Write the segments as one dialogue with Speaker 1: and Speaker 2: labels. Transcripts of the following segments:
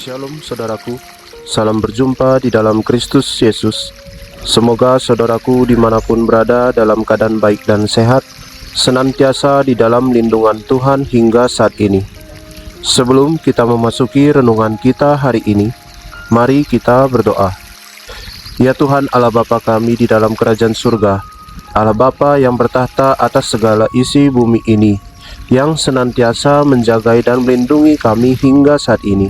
Speaker 1: Shalom saudaraku, salam berjumpa di dalam Kristus Yesus. Semoga saudaraku dimanapun berada dalam keadaan baik dan sehat, senantiasa di dalam lindungan Tuhan hingga saat ini. Sebelum kita memasuki renungan kita hari ini, mari kita berdoa. Ya Tuhan Allah Bapa kami di dalam kerajaan surga, Allah Bapa yang bertahta atas segala isi bumi ini, yang senantiasa menjagai dan melindungi kami hingga saat ini.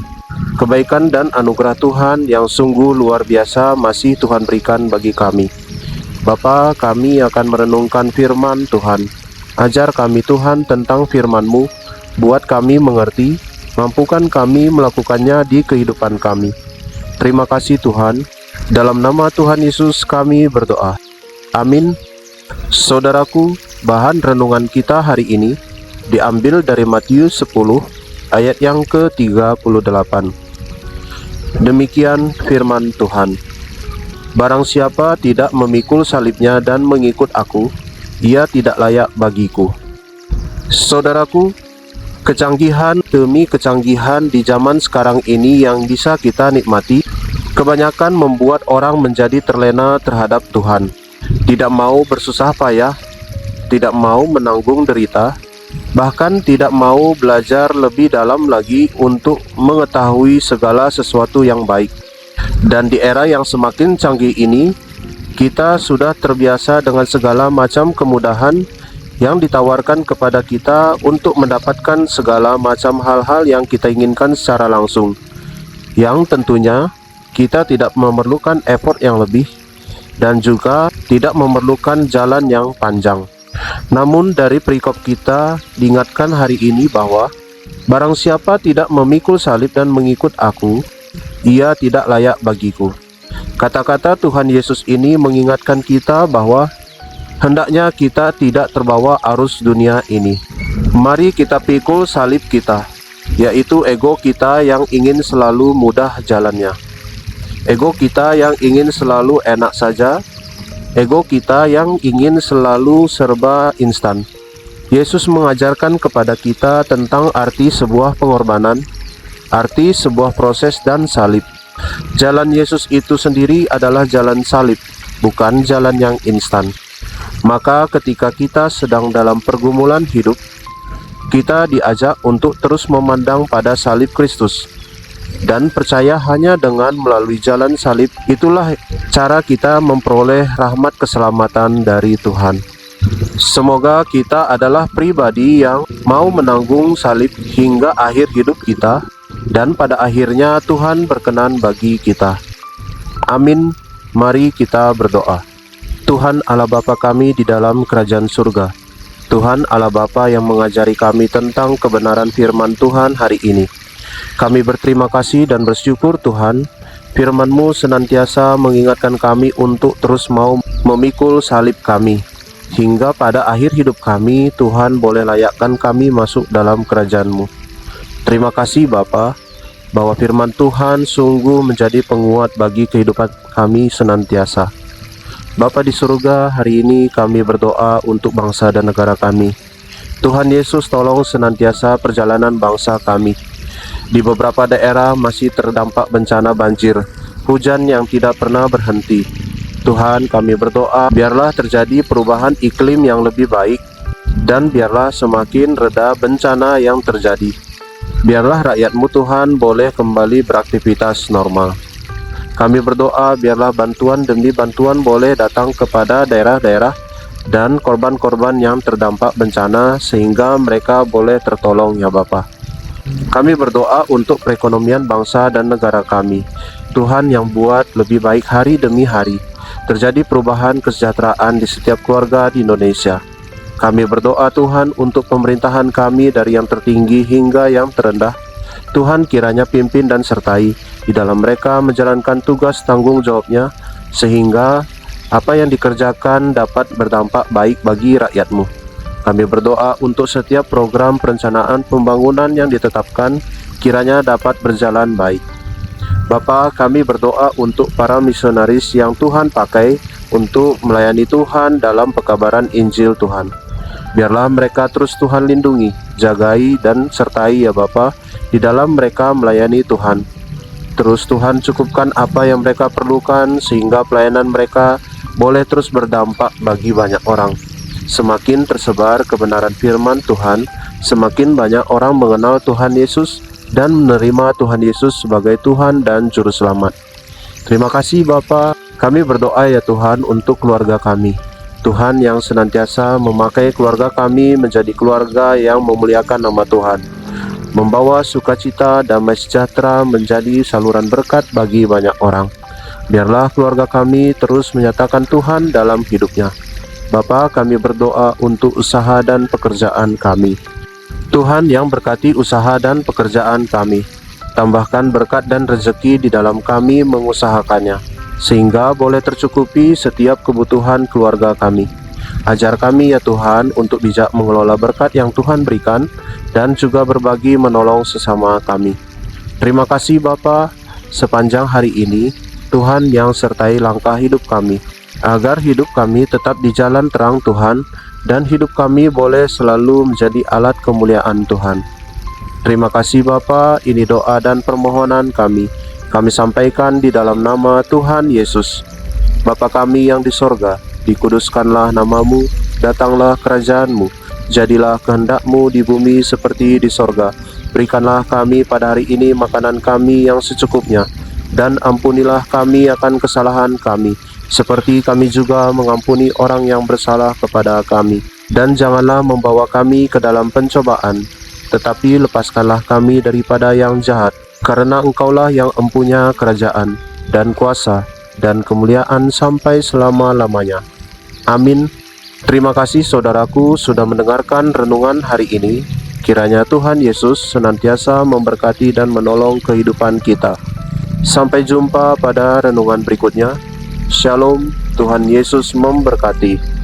Speaker 1: Kebaikan dan anugerah Tuhan yang sungguh luar biasa masih Tuhan berikan bagi kami. Bapa, kami akan merenungkan firman Tuhan. Ajar kami Tuhan tentang firman-Mu, buat kami mengerti, mampukan kami melakukannya di kehidupan kami. Terima kasih Tuhan, dalam nama Tuhan Yesus kami berdoa. Amin. Saudaraku, bahan renungan kita hari ini diambil dari Matius 10 ayat yang ke-38. Demikian firman Tuhan. Barang siapa tidak memikul salibnya dan mengikut aku, ia tidak layak bagiku. Saudaraku, kecanggihan demi kecanggihan di zaman sekarang ini yang bisa kita nikmati, kebanyakan membuat orang menjadi terlena terhadap Tuhan. Tidak mau bersusah payah, tidak mau menanggung derita, bahkan tidak mau belajar lebih dalam lagi untuk mengetahui segala sesuatu yang baik. Dan di era yang semakin canggih ini, kita sudah terbiasa dengan segala macam kemudahan yang ditawarkan kepada kita untuk mendapatkan segala macam hal-hal yang kita inginkan secara langsung, yang tentunya kita tidak memerlukan effort yang lebih dan juga tidak memerlukan jalan yang panjang. Namun dari perikop kita diingatkan hari ini bahwa barang siapa tidak memikul salib dan mengikut aku, ia tidak layak bagiku. Kata-kata Tuhan Yesus ini mengingatkan kita bahwa hendaknya kita tidak terbawa arus dunia ini. Mari kita pikul salib kita, yaitu ego kita yang ingin selalu mudah jalannya, ego kita yang ingin selalu enak saja, ego kita yang ingin selalu serba instan. Yesus mengajarkan kepada kita tentang arti sebuah pengorbanan, arti sebuah proses dan salib. Jalan Yesus itu sendiri adalah jalan salib, bukan jalan yang instan. Maka ketika kita sedang dalam pergumulan hidup, kita diajak untuk terus memandang pada salib Kristus dan percaya hanya dengan melalui jalan salib itulah cara kita memperoleh rahmat keselamatan dari Tuhan. Semoga kita adalah pribadi yang mau menanggung salib hingga akhir hidup kita, dan pada akhirnya Tuhan berkenan bagi kita. Amin. Mari kita berdoa. Tuhan Allah Bapa kami di dalam kerajaan surga, Tuhan Allah Bapa yang mengajari kami tentang kebenaran firman Tuhan hari ini, kami berterima kasih dan bersyukur Tuhan, firman-Mu senantiasa mengingatkan kami untuk terus mau memikul salib kami, hingga pada akhir hidup kami Tuhan boleh layakkan kami masuk dalam kerajaan-Mu. Terima kasih Bapa, bahwa firman Tuhan sungguh menjadi penguat bagi kehidupan kami senantiasa. Bapa di surga, hari ini kami berdoa untuk bangsa dan negara kami. Tuhan Yesus, tolong senantiasa perjalanan bangsa kami. Di beberapa daerah masih terdampak bencana banjir, hujan yang tidak pernah berhenti. Tuhan, kami berdoa biarlah terjadi perubahan iklim yang lebih baik, dan biarlah semakin reda bencana yang terjadi. Biarlah rakyat-Mu Tuhan boleh kembali beraktivitas normal. Kami berdoa biarlah bantuan demi bantuan boleh datang kepada daerah-daerah dan korban-korban yang terdampak bencana, sehingga mereka boleh tertolong ya Bapa. Kami berdoa untuk perekonomian bangsa dan negara kami. Tuhan yang buat lebih baik hari demi hari, terjadi perubahan kesejahteraan di setiap keluarga di Indonesia. Kami berdoa Tuhan untuk pemerintahan kami dari yang tertinggi hingga yang terendah. Tuhan kiranya pimpin dan sertai di dalam mereka menjalankan tugas tanggung jawabnya, sehingga apa yang dikerjakan dapat berdampak baik bagi rakyat-Mu. Kami berdoa untuk setiap program perencanaan pembangunan yang ditetapkan kiranya dapat berjalan baik. Bapa, kami berdoa untuk para misionaris yang Tuhan pakai untuk melayani Tuhan dalam pekabaran Injil Tuhan. Biarlah mereka terus Tuhan lindungi, jagai dan sertai ya Bapa, di dalam mereka melayani Tuhan. Terus Tuhan cukupkan apa yang mereka perlukan sehingga pelayanan mereka boleh terus berdampak bagi banyak orang. Semakin tersebar kebenaran firman Tuhan, semakin banyak orang mengenal Tuhan Yesus dan menerima Tuhan Yesus sebagai Tuhan dan Juru Selamat. Terima kasih Bapa. Kami berdoa ya Tuhan untuk keluarga kami. Tuhan yang senantiasa memakai keluarga kami menjadi keluarga yang memuliakan nama Tuhan, membawa sukacita, damai sejahtera menjadi saluran berkat bagi banyak orang. Biarlah keluarga kami terus menyatakan Tuhan dalam hidupnya. Bapa, kami berdoa untuk usaha dan pekerjaan kami. Tuhan yang berkati usaha dan pekerjaan kami, tambahkan berkat dan rezeki di dalam kami mengusahakannya, sehingga boleh tercukupi setiap kebutuhan keluarga kami. Ajar kami ya Tuhan untuk bijak mengelola berkat yang Tuhan berikan dan juga berbagi menolong sesama kami. Terima kasih Bapa, sepanjang hari ini Tuhan yang sertai langkah hidup kami, agar hidup kami tetap di jalan terang Tuhan, dan hidup kami boleh selalu menjadi alat kemuliaan Tuhan. Terima kasih Bapa, ini doa dan permohonan kami sampaikan di dalam nama Tuhan Yesus. Bapa kami yang di sorga, dikuduskanlah namamu, datanglah kerajaan-Mu, jadilah kehendak-Mu di bumi seperti di sorga. Berikanlah kami pada hari ini makanan kami yang secukupnya, dan ampunilah kami akan kesalahan kami, seperti kami juga mengampuni orang yang bersalah kepada kami. Dan janganlah membawa kami ke dalam pencobaan, tetapi lepaskanlah kami daripada yang jahat, karena Engkaulah yang empunya kerajaan, dan kuasa, dan kemuliaan sampai selama-lamanya. Amin. Terima kasih saudaraku sudah mendengarkan renungan hari ini. Kiranya Tuhan Yesus senantiasa memberkati dan menolong kehidupan kita. Sampai jumpa pada renungan berikutnya. Shalom, Tuhan Yesus memberkati.